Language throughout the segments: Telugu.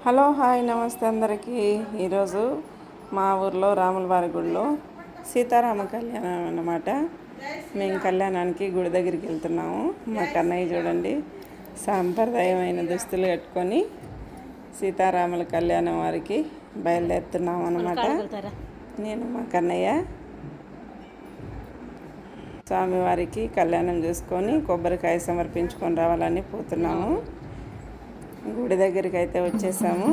హలో హాయ్ నమస్తే అందరికీ. ఈరోజు మా ఊర్లో రాములవారి గుడిలో సీతారామ కళ్యాణం అన్నమాట. మేము కళ్యాణానికి గుడి దగ్గరికి వెళ్తున్నాము. మా కన్నయ్య చూడండి సాంప్రదాయమైన దుస్తులు కట్టుకొని సీతారాముల కళ్యాణం వారికి బయలుదేరుతున్నాము అన్నమాట. నేను మా కన్నయ్య స్వామివారికి కళ్యాణం చేసుకొని కొబ్బరికాయ సమర్పించుకొని రావాలని పోతున్నాము. గుడి దగ్గరికి అయితే వచ్చేసాము.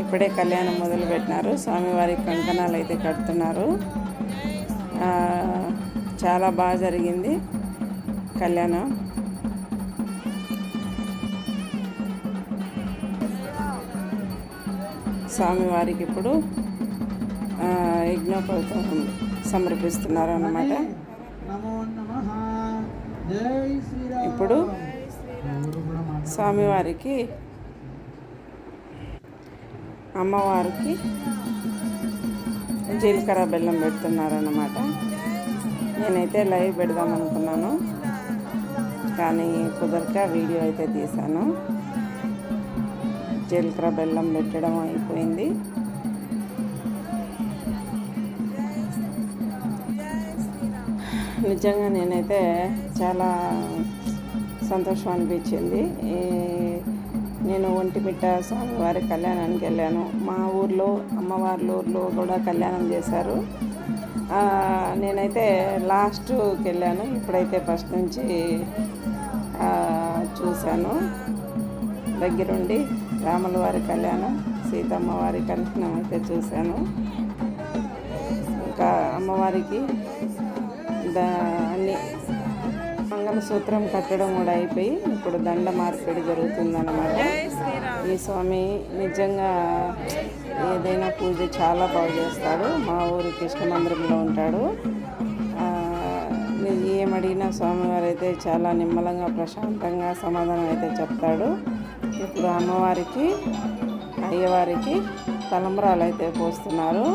ఇప్పుడే కళ్యాణం మొదలుపెట్టినారు. స్వామివారికి కంకణాలు అయితే కడుతున్నారు. చాలా బాగా జరిగింది కళ్యాణం. స్వామివారికి ఇప్పుడు యజ్ఞోపవీతం సమర్పిస్తున్నారు అన్నమాట. ఇప్పుడు స్వామివారికి అమ్మవారికి జీలకర్ర బెల్లం పెడుతున్నారన్నమాట. నేనైతే లైవ్ పెడదాం అనుకున్నాను, కానీ కుదరక వీడియో అయితే తీశాను. జీలకర్ర బెల్లం పెట్టడం అయిపోయింది. నిజంగా నేనైతే చాలా సంతోషం అనిపించింది. నేను ఒంటిమిట్ట స్వామివారి కళ్యాణానికి వెళ్ళాను. మా ఊర్లో అమ్మవారి ఊర్లో కూడా కళ్యాణం చేశారు. నేనైతే లాస్ట్కి వెళ్ళాను. ఇప్పుడైతే ఫస్ట్ నుంచి చూశాను దగ్గరుండి. రాముల వారి కళ్యాణం, సీతమ్మ వారి కళ్యాణం అయితే చూశాను. ఇంకా అమ్మవారికి అన్ని మంగళసూత్రం కట్టడం కూడా అయిపోయి ఇప్పుడు దండ మార్పిడి జరుగుతుందన్నమాట. ఈ స్వామి నిజంగా ఏదైనా పూజ చాలా బాగా చేస్తాడు. మా ఊరి కృష్ణ మందిరంలో ఉంటాడు. ఏమడిగినా స్వామివారు అయితే చాలా నిమ్మలంగా ప్రశాంతంగా సమాధానం అయితే చెప్తాడు. ఇప్పుడు అమ్మవారికి అయ్యవారికి తలంబ్రాలు అయితే పోస్తున్నారు.